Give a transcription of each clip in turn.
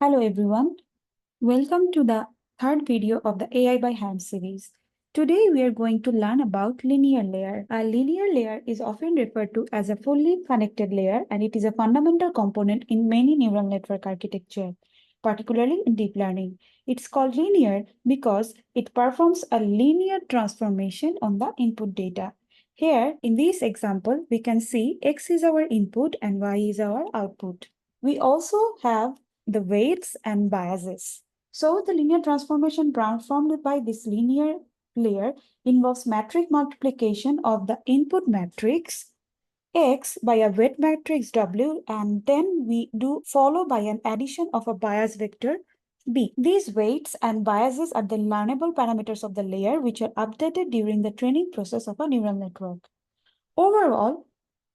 Hello everyone, welcome to the third video of the AI by Hand series. Today we are going to learn about linear layer. A linear layer is often referred to as a fully connected layer and it is a fundamental component in many neural network architecture, particularly in deep learning. It's called linear because it performs a linear transformation on the input data. Here, in this example, we can see X is our input and Y is our output. We also have the weights and biases. So the linear transformation transformed by this linear layer involves matrix multiplication of the input matrix X by a weight matrix W, and then we do follow by an addition of a bias vector B. These weights and biases are the learnable parameters of the layer which are updated during the training process of a neural network. Overall,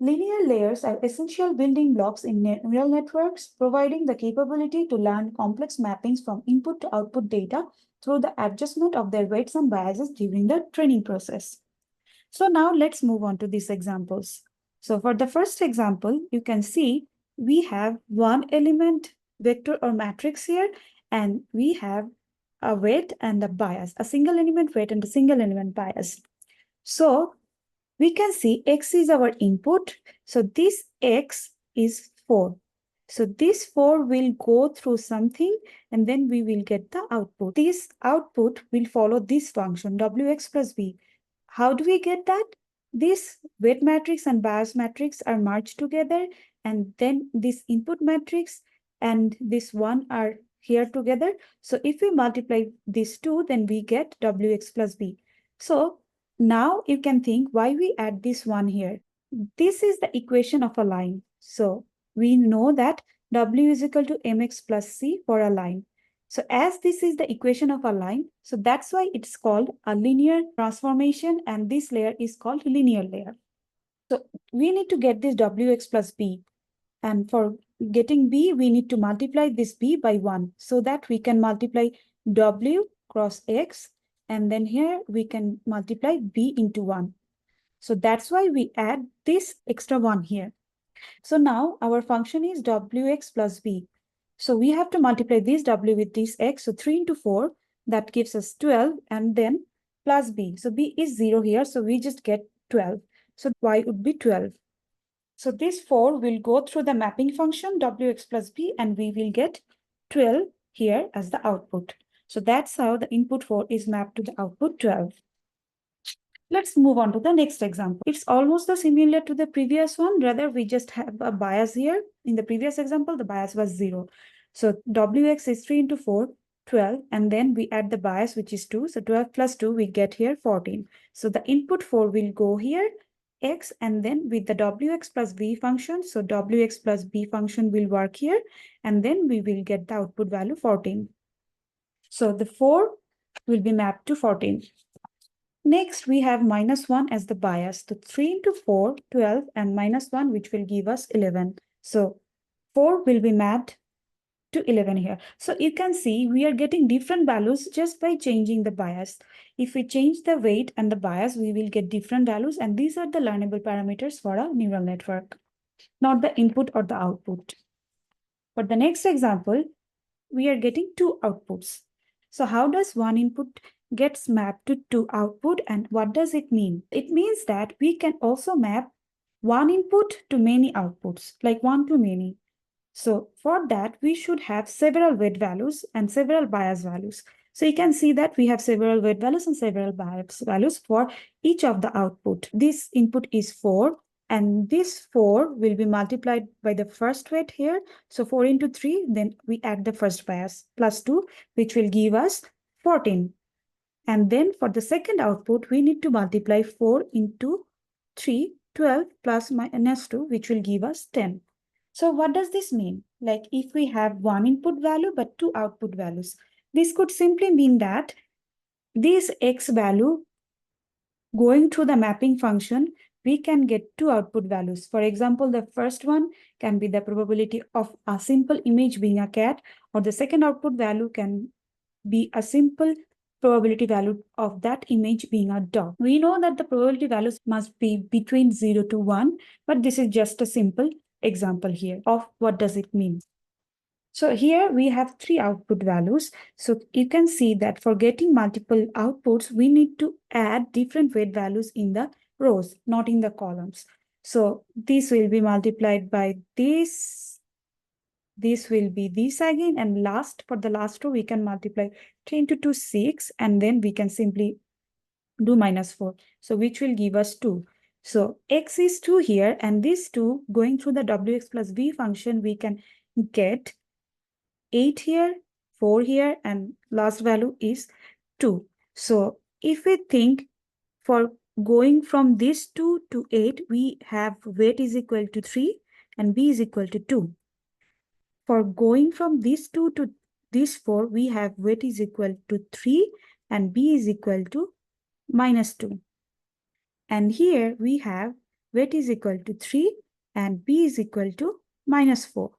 linear layers are essential building blocks in neural networks, providing the capability to learn complex mappings from input to output data through the adjustment of their weights and biases during the training process. So now let's move on to these examples. So for the first example, you can see we have one element vector or matrix here, and we have a weight and a bias, a single element weight and a single element bias. So we can see X is our input. So this X is 4. So this 4 will go through something and then we will get the output. This output will follow this function Wx plus b. How do we get that? This weight matrix and bias matrix are merged together, and then this input matrix and this one are here together. So if we multiply these two, then we get Wx plus b. So now you can think why we add this one here. This is the equation of a line. So we know that W is equal to mx plus c for a line. So as this is the equation of a line, so that's why it's called a linear transformation, and this layer is called linear layer. So we need to get this Wx plus b. And for getting b, we need to multiply this b by 1 so that we can multiply W cross x, and then here we can multiply b into 1. So that's why we add this extra 1 here. So now our function is Wx plus b. So we have to multiply this W with this X. So 3 into 4, that gives us 12, and then plus B. So B is 0 here. So we just get 12. So Y would be 12. So this 4 will go through the mapping function Wx plus B, and we will get 12 here as the output. So that's how the input 4 is mapped to the output 12. Let's move on to the next example. It's almost similar to the previous one. Rather, we just have a bias here. In the previous example, the bias was 0. So Wx is 3 into 4, 12. And then we add the bias, which is 2. So 12 plus 2, we get here 14. So the input 4 will go here, x, and then with the Wx plus b function. So Wx plus b function will work here. And then we will get the output value 14. So the 4 will be mapped to 14. Next, we have minus 1 as the bias. So 3 into 4, 12, and minus 1, which will give us 11. So 4 will be mapped to 11 here. So you can see we are getting different values just by changing the bias. If we change the weight and the bias, we will get different values. And these are the learnable parameters for a neural network, not the input or the output. For the next example, we are getting two outputs. So how does one input gets mapped to two output, and what does it mean? It means that we can also map one input to many outputs, like one to many. So for that, we should have several weight values and several bias values. So you can see that we have several weight values and several bias values for each of the output. This input is 4, and this 4 will be multiplied by the first weight here. So 4 into 3, then we add the first bias plus 2, which will give us 14. And then for the second output, we need to multiply 4 into 3, 12 plus minus 2, which will give us 10. So what does this mean? Like if we have one input value but two output values, this could simply mean that this x value going through the mapping function, we can get two output values. For example, the first one can be the probability of a simple image being a cat, or the second output value can be a simple probability value of that image being a dog. We know that the probability values must be between 0 to 1, but this is just a simple example here of what does it mean. So here we have three output values. So you can see that for getting multiple outputs, we need to add different weight values in the rows, not in the columns. So this will be multiplied by this will be this again, and for the last row, we can multiply 3 into 2, 6, and then we can simply do -4. So which will give us 2. So x is 2 here, and this 2 going through the wx plus v function, we can get 8 here, 4 here, and last value is 2. So if we think for going from this 2 to 8, we have weight is equal to 3 and b is equal to 2. For going from this 2 to this 4, we have weight is equal to 3 and b is equal to -2. And here we have weight is equal to 3 and b is equal to -4.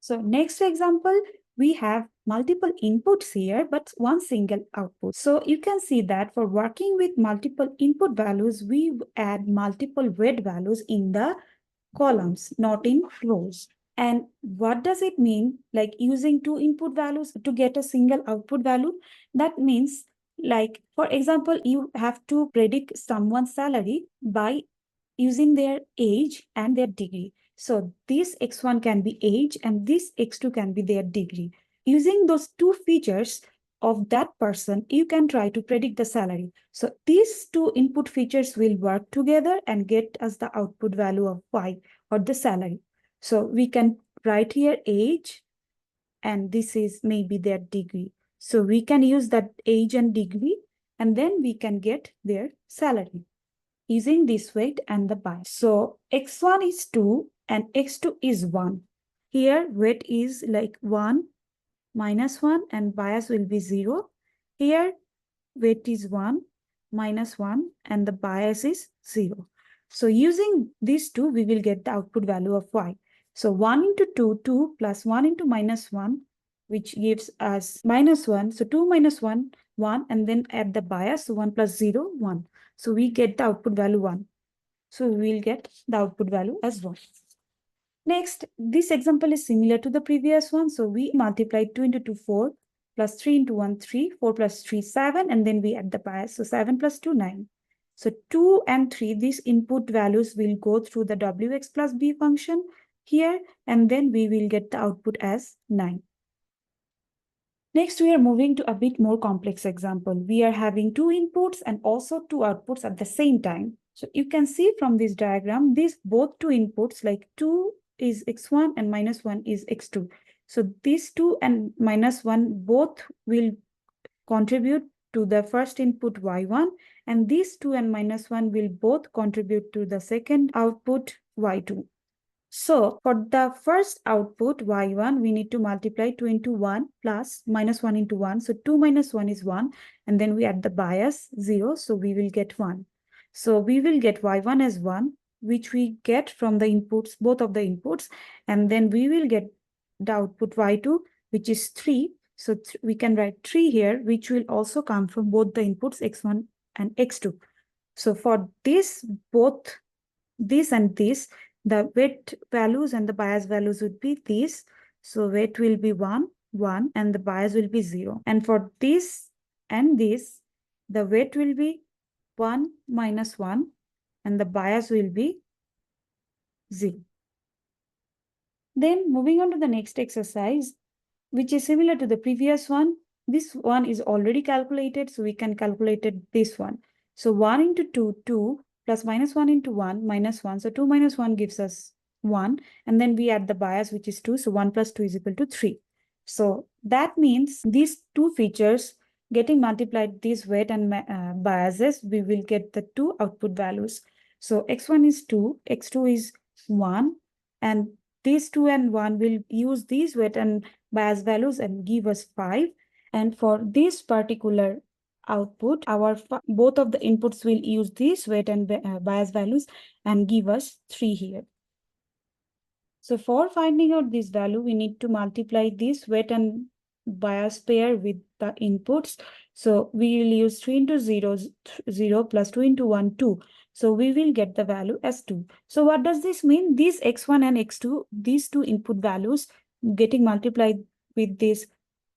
So next example, we have multiple inputs here, but one single output. So you can see that for working with multiple input values, we add multiple weight values in the columns, not in rows. And what does it mean? Like using two input values to get a single output value? That means, like, for example, you have to predict someone's salary by using their age and their degree. So this x1 can be age and this x2 can be their degree. Using those two features of that person, you can try to predict the salary. So these two input features will work together and get us the output value of y, or the salary. So we can write here age, and this is maybe their degree. So we can use that age and degree, and then we can get their salary using this weight and the bias. So x1 is 2 and x2 is 1. Here weight is like 1, -1, and bias will be 0. Here weight is 1, -1, and the bias is 0. So using these two, we will get the output value of y. So 1 into 2, 2 plus 1 into -1, which gives us -1. So 2 minus 1, 1, and then add the bias, so 1 plus 0, 1. So we get the output value 1. So we will get the output value as 1. Next, this example is similar to the previous one. So we multiply 2 into 2, 4, plus 3 into 1, 3, 4 plus 3, 7, and then we add the bias. So 7 plus 2, 9. So 2 and 3, these input values will go through the wx plus b function here, and then we will get the output as 9. Next, we are moving to a bit more complex example. We are having two inputs and also two outputs at the same time. So you can see from this diagram, these both two inputs, like 2 is x1 and -1 is x2. So these 2 and -1 both will contribute to the first input y1, and these 2 and -1 will both contribute to the second output y2. So for the first output y1, we need to multiply 2 into 1 plus -1 into 1. So 2 minus 1 is 1. And then we add the bias 0. So we will get 1. So we will get y1 as 1, which we get from the inputs, both of the inputs. And then we will get the output y2, which is 3. So we can write 3 here, which will also come from both the inputs x1 and x2. So for this, both this and this, the weight values and the bias values would be these. So weight will be 1, 1, and the bias will be 0. And for this and this, the weight will be 1 minus 1, and the bias will be 0. Then moving on to the next exercise, which is similar to the previous one. This one is already calculated, so we can calculate this one. So 1 into 2, 2, plus -1 into 1, -1. So 2 minus 1 gives us 1. And then we add the bias, which is 2. So 1 plus 2 is equal to 3. So that means these two features getting multiplied, this weight and biases, we will get the two output values. So x1 is 2, x2 is 1, and these 2 and 1 will use these weight and bias values and give us 5. And for this particular output, both of the inputs will use these weight and bias values and give us 3 here. So for finding out this value, we need to multiply this weight and bias pair with the inputs. So we will use 3 into 0, 0 plus 2 into 1, 2. So we will get the value as 2. So what does this mean? These x1 and x2, these two input values getting multiplied with this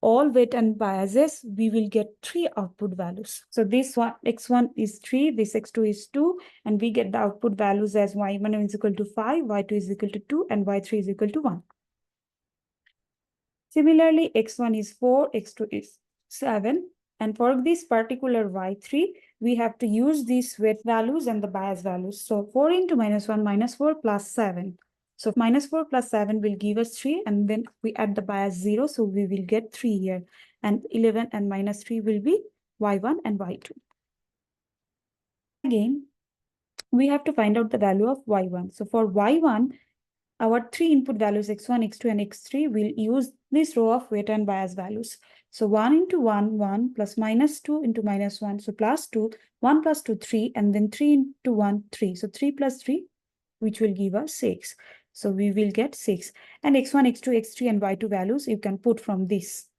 all weight and biases, we will get 3 output values. So this one, x1 is 3, this x2 is 2, and we get the output values as y1 is equal to 5, y2 is equal to 2, and y3 is equal to 1. Similarly, x1 is 4, x2 is 7, and for this particular y3, we have to use these weight values and the bias values. So 4 into -1 minus 4 plus 7. So -4 plus 7 will give us 3, and then we add the bias 0, so we will get 3 here. And 11 and -3 will be y1 and y2. Again, we have to find out the value of y1. So for y1, our 3 input values x1, x2, and x3 will use this row of weight and bias values. So 1 into 1, 1 plus -2 into -1. So plus 2, 1 plus 2, 3, and then 3 into 1, 3. So 3 plus 3, which will give us 6. So we will get 6. And x1, x2, x3, and y2 values you can put from this.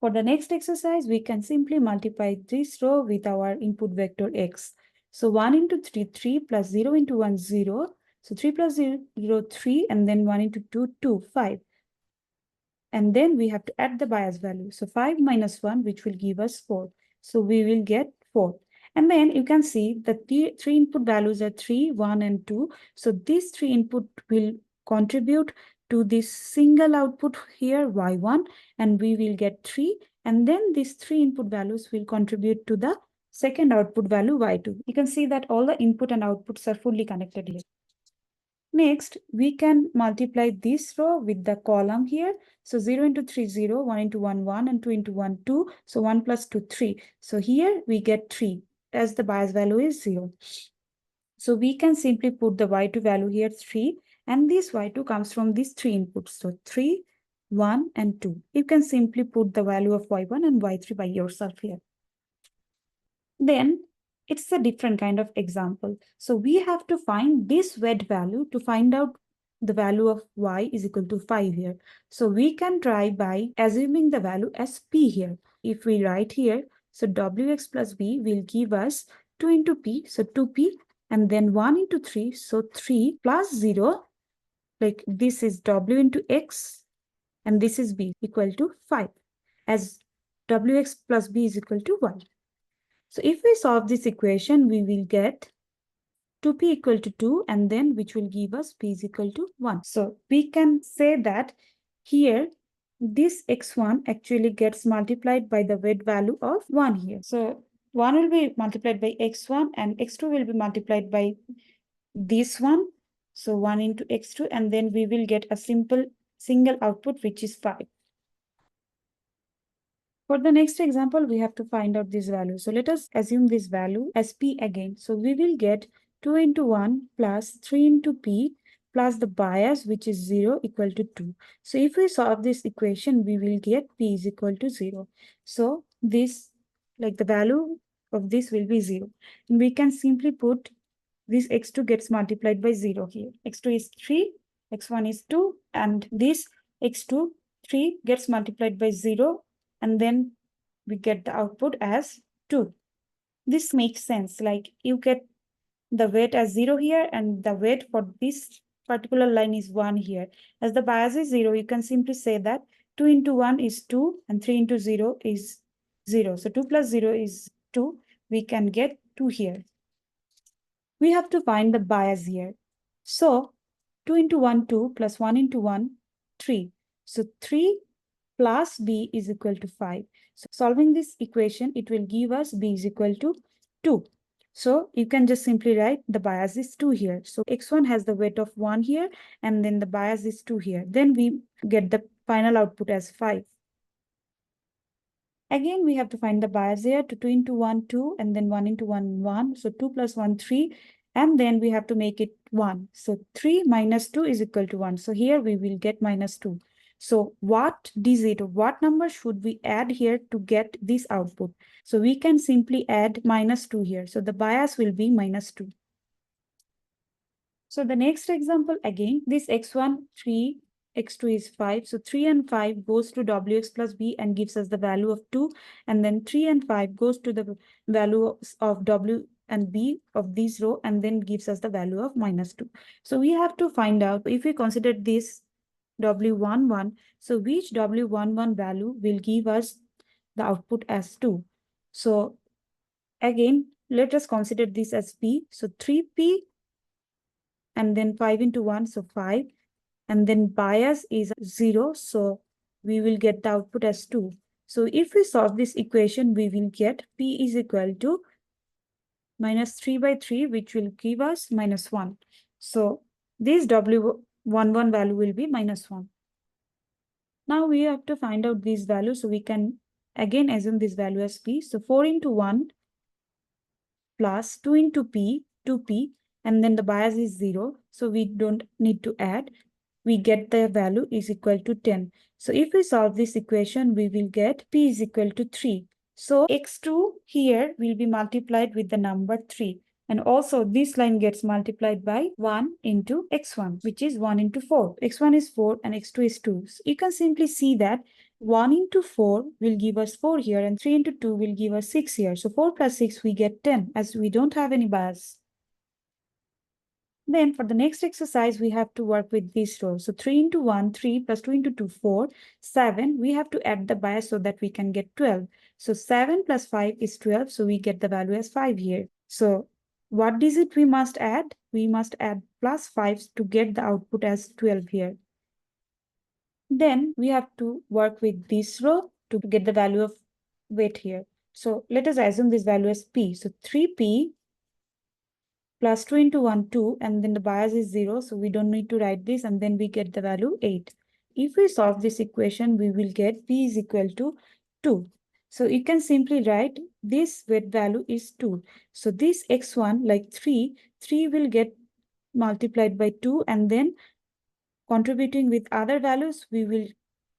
For the next exercise, we can simply multiply this row with our input vector x. So 1 into 3, 3 plus 0 into 1, 0. So 3 plus 0, 3, and then 1 into 2, 2, 5. And then we have to add the bias value. So 5 minus 1, which will give us 4. So we will get 4. And then you can see that the 3 input values are 3, 1, and 2. So these 3 input will contribute to this single output here, y1, and we will get 3. And then these 3 input values will contribute to the second output value, y2. You can see that all the input and outputs are fully connected here. Next, we can multiply this row with the column here. So 0 into 3, 0, 1 into 1, 1, and 2 into 1, 2. So 1 plus 2, 3. So here we get 3 as the bias value is 0. So we can simply put the y2 value here 3, and this y2 comes from these 3 inputs. So 3, 1, and 2. You can simply put the value of y1 and y3 by yourself here. Then it's a different kind of example. So we have to find this weight value to find out the value of y is equal to 5 here. So we can try by assuming the value as p here. If we write here, so wx plus b will give us 2 into p, so 2p, and then 1 into 3, so 3 plus 0, like this is w into x, and this is b equal to 5, as wx plus b is equal to 1. So if we solve this equation, we will get 2p equal to 2, and then which will give us p is equal to 1. So we can say that here, this x1 actually gets multiplied by the weight value of 1 here. So 1 will be multiplied by x1, and x2 will be multiplied by this one. So 1 into x2, and then we will get a simple single output, which is 5. For the next example, we have to find out this value. So let us assume this value as p again. So we will get 2 into 1 plus 3 into p plus the bias, which is 0, equal to 2. So if we solve this equation, we will get p is equal to 0. So this, like the value of this will be 0. And we can simply put this x2 gets multiplied by 0 here. x2 is 3, x1 is 2, and this x2, 3 gets multiplied by 0, and then we get the output as 2. This makes sense, like you get the weight as 0 here, and the weight for this particular line is 1 here. As the bias is 0, you can simply say that 2 into 1 is 2, and 3 into 0 is 0. So 2 plus 0 is 2. We can get 2 here. We have to find the bias here. So 2 into 1, 2, plus 1 into 1, 3. So 3 plus b is equal to 5. So solving this equation, it will give us b is equal to 2. So you can just simply write the bias is 2 here. So x1 has the weight of 1 here, and then the bias is 2 here. Then we get the final output as 5. Again, we have to find the bias here. To 2 into 1, 2, and then 1 into 1, 1. So 2 plus 1, 3. And then we have to make it 1. So 3 minus 2 is equal to 1. So here we will get minus 2. So what digit, what number should we add here to get this output? So we can simply add minus 2 here. So the bias will be minus 2. So the next example, again, this x1, 3, x2 is 5. So 3 and 5 goes to wx plus b and gives us the value of 2. And then 3 and 5 goes to the value of w and b of this row, and then gives us the value of minus 2. So we have to find out, if we consider this W11. So which W11 value will give us the output as 2? So again, let us consider this as P. So 3P and then 5 into 1, so 5. And then bias is 0, so we will get the output as 2. So if we solve this equation, we will get P is equal to minus 3 by 3, which will give us minus 1. So this W11 value will be minus 1. Now we have to find out these values, so we can again assume this value as P. So 4 into 1 plus 2 into P, 2P, and then the bias is 0, so we don't need to add. We get the value is equal to 10. So if we solve this equation, we will get P is equal to 3. So x2 here will be multiplied with the number 3. And also this line gets multiplied by 1 into x1, which is 1 into 4. x1 is 4 and x2 is 2. So you can simply see that 1 into 4 will give us 4 here and 3 into 2 will give us 6 here. So 4 plus 6 we get 10 as we don't have any bias. Then for the next exercise, we have to work with this row. So 3 into 1, 3 plus 2 into 2, 4, 7. We have to add the bias so that we can get 12. So 7 plus 5 is 12. So we get the value as 5 here. So what digit we must add? We must add plus 5 to get the output as 12 here. Then we have to work with this row to get the value of weight here. So let us assume this value as P. So 3P plus 2 into 1, 2, and then the bias is 0, so we don't need to write this, and then we get the value 8. If we solve this equation, we will get P is equal to 2. So you can simply write this weight value is 2. So this x1, like 3 will get multiplied by 2, and then contributing with other values, we will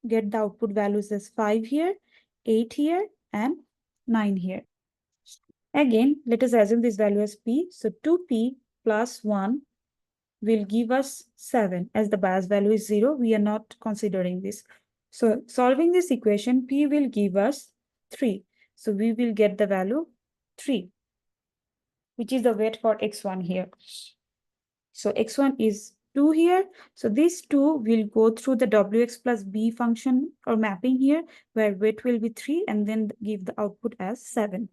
get the output values as 5 here, 8 here, and 9 here. Again, let us assume this value as P. So 2P plus 1 will give us 7. As the bias value is 0, we are not considering this. So solving this equation, P will give us 3. So we will get the value 3, which is the weight for x1 here. So x1 is 2 here. So this 2 will go through the wx plus b function or mapping here, where weight will be 3 and then give the output as 7.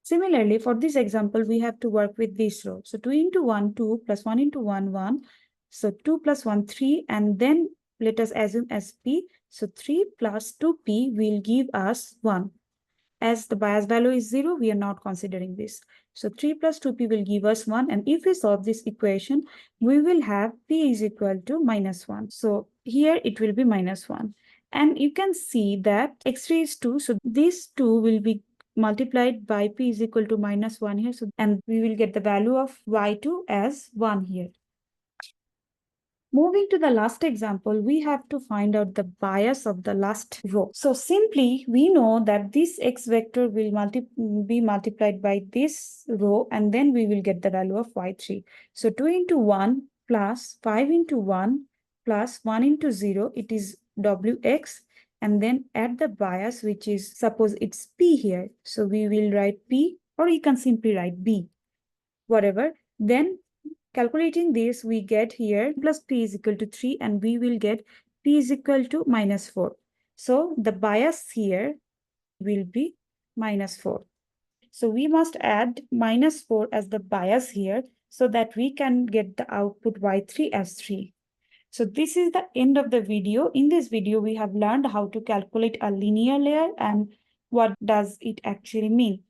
Similarly, for this example, we have to work with this row. So 2 into 1, 2 plus 1 into 1, 1. So 2 plus 1, 3. And then let us assume as P. So 3 plus 2P will give us 1. As the bias value is 0, we are not considering this. So 3 plus 2P will give us 1. And if we solve this equation, we will have P is equal to minus 1. So here it will be minus 1. And you can see that x3 is 2. So this 2 will be multiplied by P is equal to minus 1 here. So, and we will get the value of y2 as 1 here. Moving to the last example, we have to find out the bias of the last row. So simply, we know that this x vector will be multiplied by this row, and then we will get the value of y3. So 2 into 1 plus 5 into 1 plus 1 into 0, it is wx. And then add the bias, which is, suppose it's P here. So we will write P, or you can simply write B, whatever. Then calculating this, we get here plus P is equal to 3, and we will get P is equal to minus 4. So the bias here will be minus 4. So we must add minus 4 as the bias here so that we can get the output y3 as 3. So this is the end of the video. In this video, we have learned how to calculate a linear layer and what does it actually mean.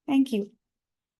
Thank you.